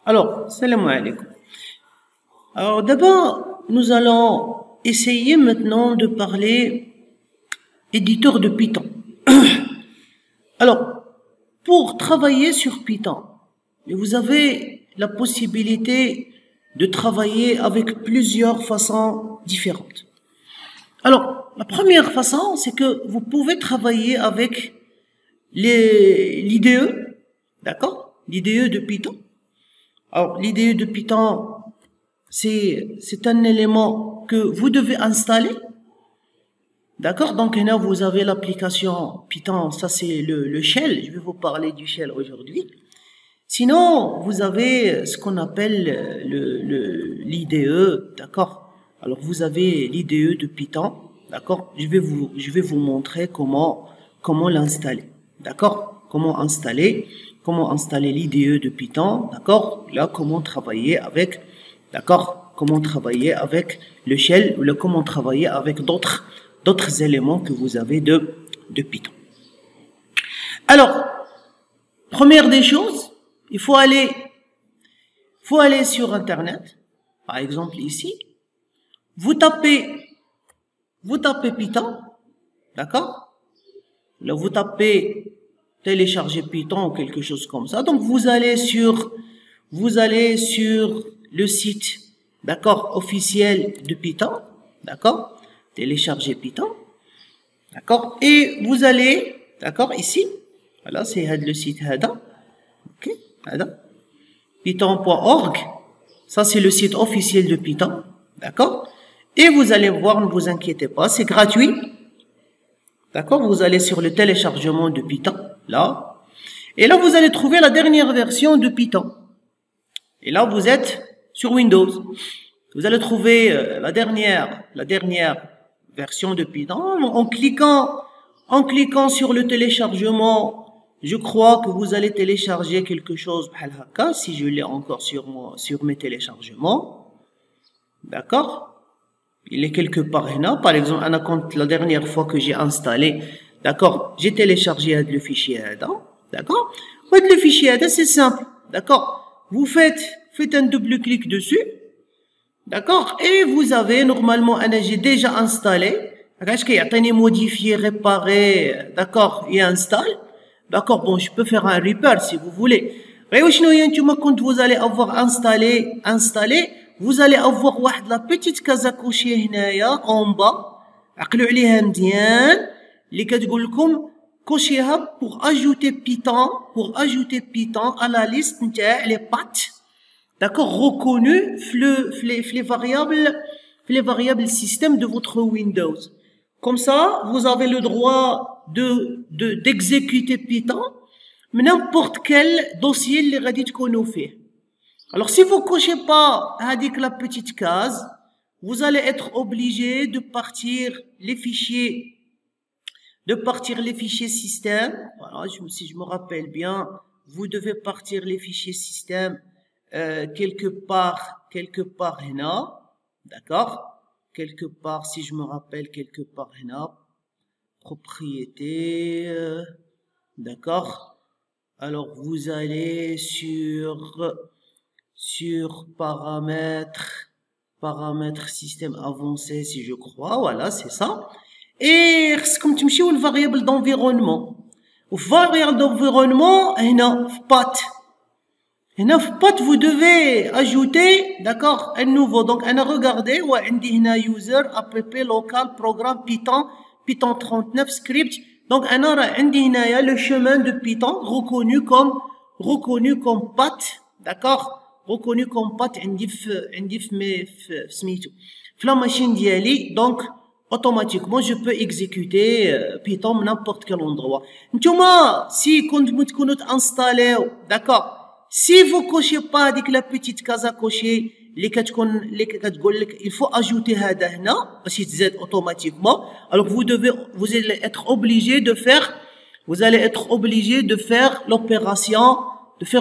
Alors, salam alaikum. Alors, d'abord, nous allons essayer maintenant de parler éditeur de Python. Alors, pour travailler sur Python, vous avez la possibilité de travailler avec plusieurs façons différentes. Alors, la première façon, c'est que vous pouvez travailler avec l'IDE, d'accord? L'IDE de Python. Alors, l'IDE de Python, c'est un élément que vous devez installer. D'accord? Donc, là, vous avez l'application Python, ça c'est le shell. Je vais vous parler du shell aujourd'hui. Sinon, vous avez ce qu'on appelle l'IDE, d'accord? Alors, vous avez l'IDE de Python, d'accord? Je vais vous montrer comment l'installer, d'accord? Comment installer l'IDE de Python, d'accord? Là, comment travailler avec, d'accord? Comment travailler avec le shell ou comment travailler avec d'autres éléments que vous avez de Python. Alors, première des choses, il faut aller sur Internet, par exemple ici, vous tapez Python, d'accord? Là, vous tapez télécharger Python ou quelque chose comme ça. Donc, vous allez sur le site, d'accord, officiel de Python, d'accord? Télécharger Python, d'accord? Et vous allez, d'accord, ici, voilà, c'est le site Hada, ok, Hada, python.org, ça c'est le site officiel de Python, d'accord? Et vous allez voir, ne vous inquiétez pas, c'est gratuit, d'accord? Vous allez sur le téléchargement de Python, là, et là vous allez trouver la dernière version de Python. Et là vous êtes sur Windows. Vous allez trouver la dernière version de Python. En cliquant sur le téléchargement, je crois que vous allez télécharger quelque chose, si je l'ai encore sur mes téléchargements. D'accord? Il est quelque part là. Par exemple, la dernière fois que j'ai installé, d'accord, j'ai téléchargé le fichier Ada, d'accord? Le fichier Ada, c'est simple, d'accord? Vous faites un double clic dessus, d'accord? Et vous avez normalement, j'ai déjà installé, modifier, réparer, d'accord, et installe, d'accord? Bon, je peux faire un repair si vous voulez. Quand vous allez avoir installé, vous allez avoir la petite case à cocher en bas, عقلوا عليها مزيان اللي كتقول لكم كوشيها pour ajouter Python à la liste نتاع les paths, d'accord, reconnus les variables système de votre Windows. Comme ça, vous avez le droit d'exécuter Python n'importe quel dossier اللي غادي تكونوا فيه. Alors, si vous cochez pas avec la petite case, vous allez être obligé de partir les fichiers système. Voilà, si je me rappelle bien, vous devez partir les fichiers système quelque part là, d'accord? Quelque part, si je me rappelle, quelque part là, propriété, d'accord? Alors, vous allez sur paramètres système avancé, si je crois, voilà, c'est ça. Et comme tu me dis, le variable d'environnement. Au variable d'environnement, vous devez ajouter, d'accord, un nouveau. Donc, on a regardé, user, app, local, programme, Python 39, script. Donc, on a le chemin de Python reconnu comme path, d'accord? Reconnu comme path la machine d'Yali, donc automatiquement je peux exécuter Python n'importe quel endroit. Si vous installé, d'accord, si vous cochez pas avec la petite case à cocher, il faut ajouter Hada parce qu'il Z automatiquement. Alors vous allez être obligé de faire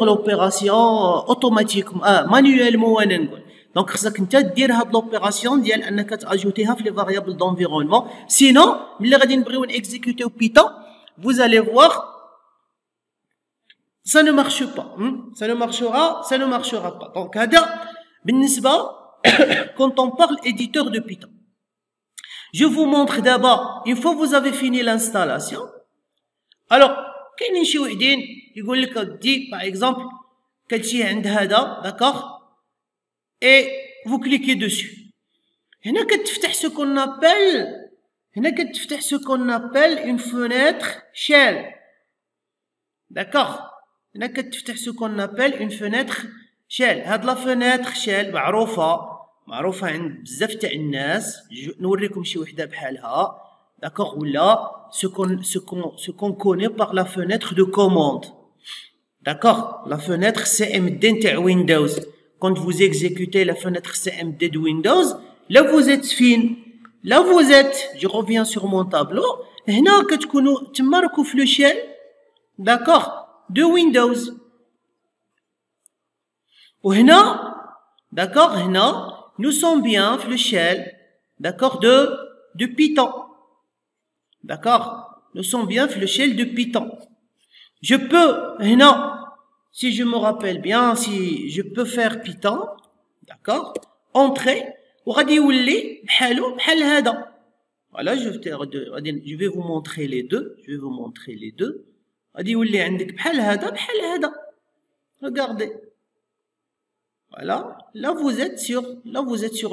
l'opération automatiquement, manuellement. Donc, خصك انت دير هاد l'opération ديال انك تاجوتيها في les variables d'environnement. Sinon, ملي غادي نبغيو نيكزيكوتيو Python, vous allez voir ça ne marche pas. Ça ne marchera pas. Donc, quand on parle éditeur de Python, je vous montre d'abord, une fois que vous avez fini l'installation, alors, كاينين شي وحدين يقول لك دي par exemple كتجي عند هذا d'accord et vous cliquez dessus. هنا كتفتح ce qu'on appelle une fenêtre shell. D'accord. هنا كتفتح ce qu'on appelle une fenêtre shell. هاد لا فenêtre shell معروفة عند بزاف تاع الناس. نوريكم شي وحدة بحالها. D'accord. ولا ce qu'on connaît par la fenêtre de commande. D'accord. La fenêtre CMD تاع Windows. Quand vous exécutez la fenêtre CMD de Windows, là vous êtes fin. Là vous êtes, je reviens sur mon tableau. هنا كتكونوا تما راكو في لو shell. D'accord. De Windows. وهنا d'accord, هنا nous sommes bien في le shell, d'accord, de Python. D'accord. Nous sommes bien في le shell de Python. Je peux هنا si je me rappelle bien, si je peux faire Python, d'accord, entrer وغادي يولي بحالو بحال هذا. Voilà, je vais vous montrer les deux. غادي يولي عندك بحال هذا. Regardez. Voilà, là vous êtes sur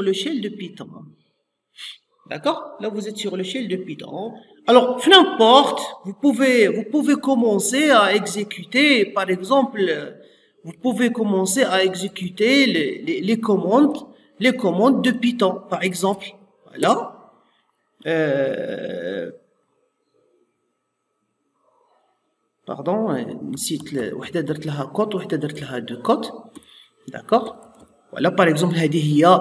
le shell de Python. D'accord? Là vous êtes sur le shell de Python. Alors, n'importe, vous pouvez commencer à exécuter, par exemple, vous pouvez commencer à exécuter les commandes de Python, par exemple. Voilà. Pardon, نسيت وحده درت لها كوت وحده درت لها دو كوت. داكوغ. ولا باغ اكزومبل هذه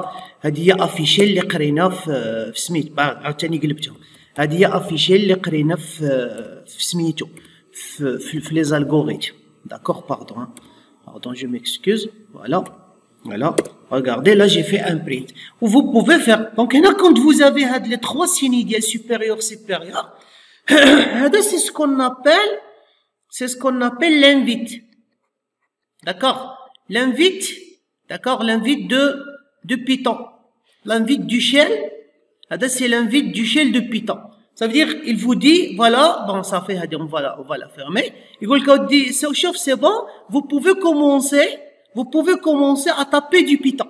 هي افيشي اللي قرينا في سميت عاوتاني قلبتهم. هذه هي افيشي اللي قرينا في سميتو في لي زالغوريثم. داكوغ. Pardon, je m'excuse. Voilà. Regardez, là j'ai fait un print. Vous pouvez faire. Donc là, quand vous avez les trois signes ديال supérieur, c'est ce qu'on appelle l'invite. D'accord. L'invite de Python. L'invite du shell. C'est l'invite du shell de Python. Ça veut dire, il vous dit, voilà, bon, ça fait, on va la fermer. Il vous dit, c'est bon, vous pouvez commencer à taper du Python.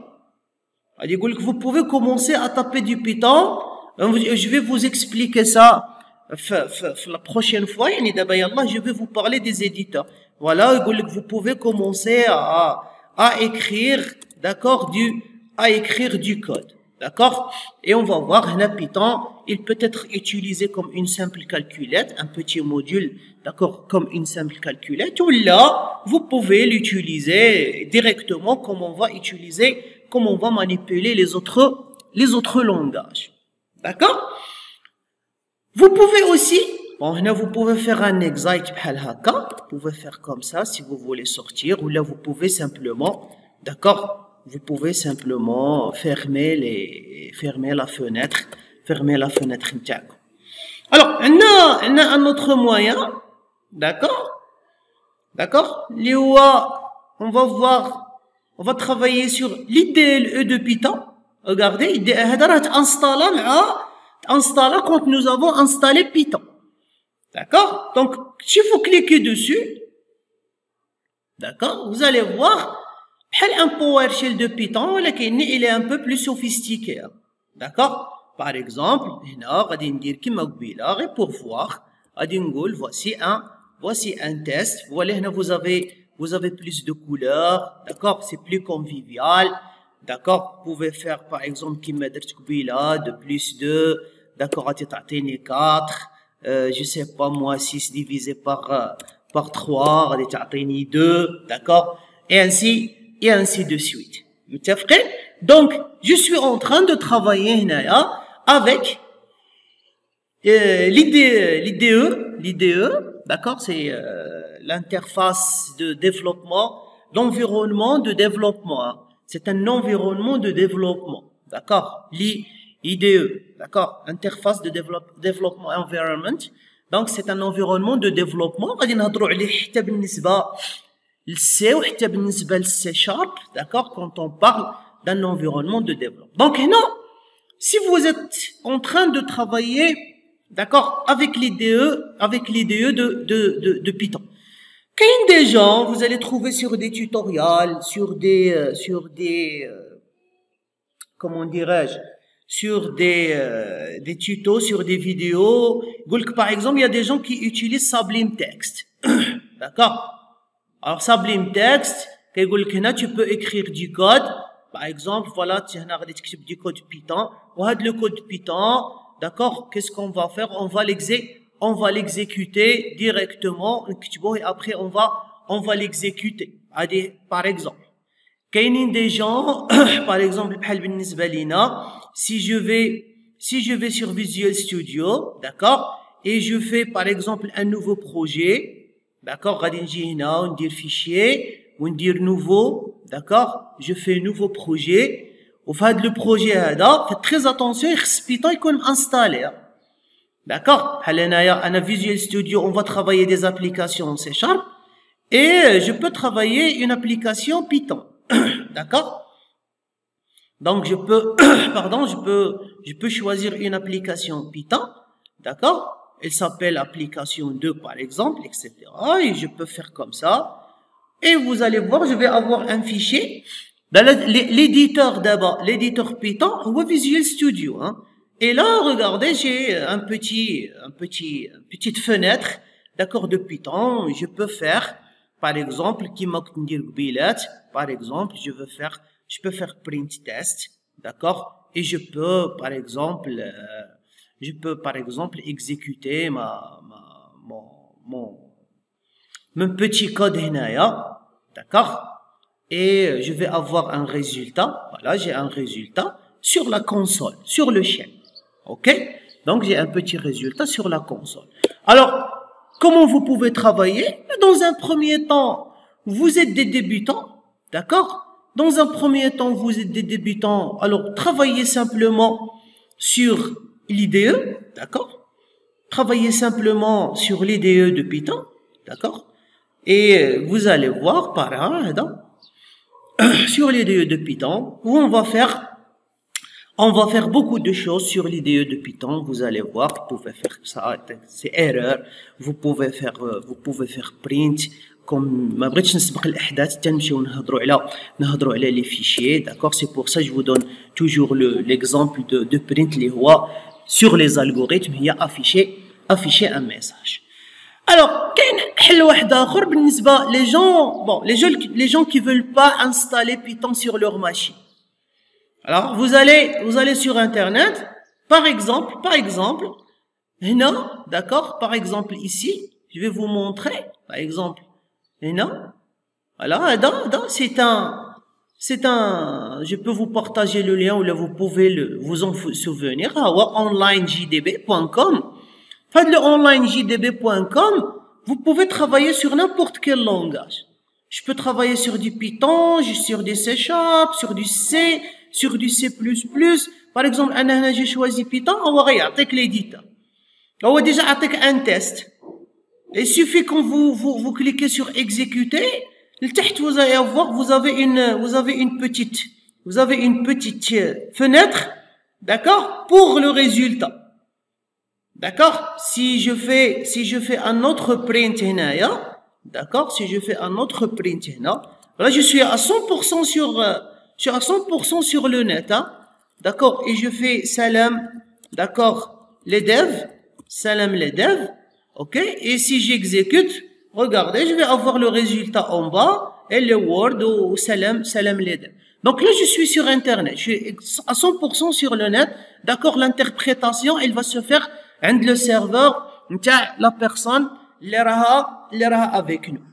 Vous pouvez commencer à taper du Python. Je vais vous expliquer ça la prochaine fois. Je vais vous parler des éditeurs. Voilà, vous pouvez commencer à écrire, d'accord, du code. D'accord. Et on va voir, là, Python, il peut être utilisé comme une simple calculette, un petit module, d'accord, comme une simple calculette, ou là, vous pouvez l'utiliser directement comme on va manipuler les autres langages. D'accord. Vous pouvez aussi, bon, là, vous pouvez faire un exit bhal haka, vous pouvez faire comme ça si vous voulez sortir, ou là, vous pouvez simplement, d'accord, vous pouvez simplement fermer la fenêtre نتاعكم. Alors, on a un autre moyen, d'accord, on va travailler sur l'IDLE de Python. Regardez, هذا راه installé quand nous avons installé Python. D'accord. Donc, si vous cliquez dessus, d'accord, vous allez voir un PowerShell de Python, il est un peu plus sophistiqué. D'accord. Par exemple, et pour voir, voici un test. Voilà, vous avez plus de couleurs. D'accord. C'est plus convivial. D'accord. Vous pouvez faire, par exemple, de plus de, d'accord, 4. Je sais pas moi, 6 divisé par 3, 2. D'accord. Et ainsi de suite. Donc, je suis en train de travailler avec l'IDE, d'accord, c'est l'interface de développement, l'environnement de développement. C'est un environnement de développement, d'accord, l'IDE, d'accord, interface de développement environment. Donc, c'est un environnement de développement. غادي نهضروا عليه حتى بالنسبة C ou le C Sharp, d'accord, quand on parle d'un environnement de développement. Donc, non, si vous êtes en train de travailler, d'accord, avec l'IDE de Python. Quand des gens, vous allez trouver sur des tutoriels, sur des comment dirais-je, sur des tutos, sur des vidéos. Par exemple, il y a des gens qui utilisent Sublime Text. D'accord? Alors, Sublime Text, tu peux écrire du code. Par exemple, voilà, tu as du code Python. Le code Python, d'accord? Qu'est-ce qu'on va faire? On va l'exécuter directement. Et après, on va l'exécuter. Par exemple. كاينين des gens, par exemple, si je vais sur Visual Studio, d'accord, et je fais par exemple un nouveau projet, d'accord, غادي نجي هنا وندير fichier وندير nouveau, d'accord, je fais un nouveau projet, وفي هذا le projet هذا faites très attention يخص Python يكون installé, d'accord, بحال هنايا انا Visual Studio on va travailler des applications C# et je peux travailler une application Python. D'accord? Donc je peux choisir une application Python, d'accord? Elle s'appelle application 2 par exemple, etc. Et je peux faire comme ça. Et vous allez voir, je vais avoir un fichier. L'éditeur d'abord, l'éditeur Python ou Visual Studio, hein. Et là, regardez, j'ai petite fenêtre, d'accord, de Python. Je peux faire, par exemple, par exemple, je peux faire print test, d'accord, et je peux, par exemple, exécuter mon petit code hénaïa, d'accord, et je vais avoir un résultat. Voilà, j'ai un résultat sur la console, sur le shell, ok. Donc j'ai un petit résultat sur la console. Alors, comment vous pouvez travailler? Dans un premier temps, vous êtes des débutants, d'accord? Dans un premier temps, vous êtes des débutants. Alors, travaillez simplement sur l'IDE, d'accord? Travaillez simplement sur l'IDE de Python, d'accord? Et vous allez voir par là, sur l'IDE de Python, où on va faire beaucoup de choses sur l'IDE de Python. Vous allez voir, vous pouvez faire ça, c'est erreur. Vous pouvez faire print. Comme ما بغيتش نسبق الاحداث تنمشيو نهضروا على les fichiers, d'accord, c'est pour ça que je vous donne toujours l'exemple de print اللي هو sur les algorithmes هي afficher un message. Alors كاين حل واحد اخر بالنسبه les gens qui veulent pas installer Python sur leur machine. Alors vous allez sur internet, par exemple هنا, d'accord, par exemple ici, je vais vous montrer, par exemple et non, voilà, c'est un, je peux vous partager le lien ou là vous pouvez vous en souvenir, onlinejdb.com. Faites le onlinejdb.com, vous pouvez travailler sur n'importe quel langage. Je peux travailler sur du Python, sur du C#, sur du C, sur du C++. Par exemple, j'ai choisi Python, on va regarder l'éditeur. On va déjà attaquer un test. Il suffit quand vous cliquez sur exécuter, vous allez voir, vous avez une petite fenêtre, d'accord, pour le résultat. D'accord? Si je fais un autre print hénaïa, d'accord, si je fais un autre print héna, là je suis à 100% sur le net, hein, d'accord, et je fais salam, d'accord, les devs, salam les devs. Ok, et si j'exécute, regardez, je vais avoir le résultat en bas et le Word ou salam les devs. Donc là, je suis sur Internet, je suis à 100% sur le net. D'accord, l'interprétation, elle va se faire عند le serveur, la personne, اللي راها avec nous.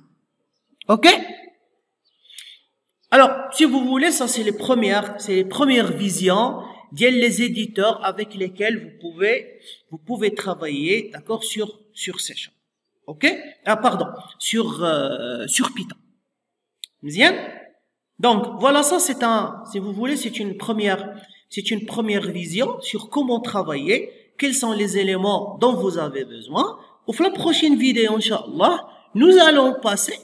Ok? Alors, si vous voulez, ça c'est les premières visions des éditeurs avec lesquels vous pouvez travailler, d'accord, sur C#. Ok? Ah, pardon, sur Python. Bien? Donc, voilà, ça si vous voulez, c'est une première vision sur comment travailler, quels sont les éléments dont vous avez besoin. Au la prochaine vidéo, Inch'Allah, nous allons passer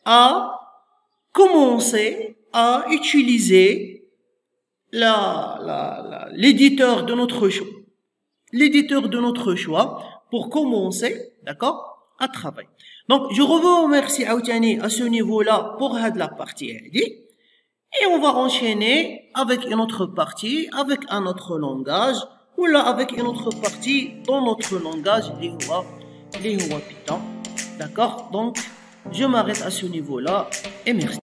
à commencer à utiliser l'éditeur de notre choix. L'éditeur de notre choix pour commencer, d'accord, à travailler. Donc, je vous remercie à ce niveau-là pour la partie. Et on va enchaîner avec une autre partie, avec un autre langage, ou là avec une autre partie dans notre langage, les Python. D'accord? Donc, je m'arrête à ce niveau-là et merci.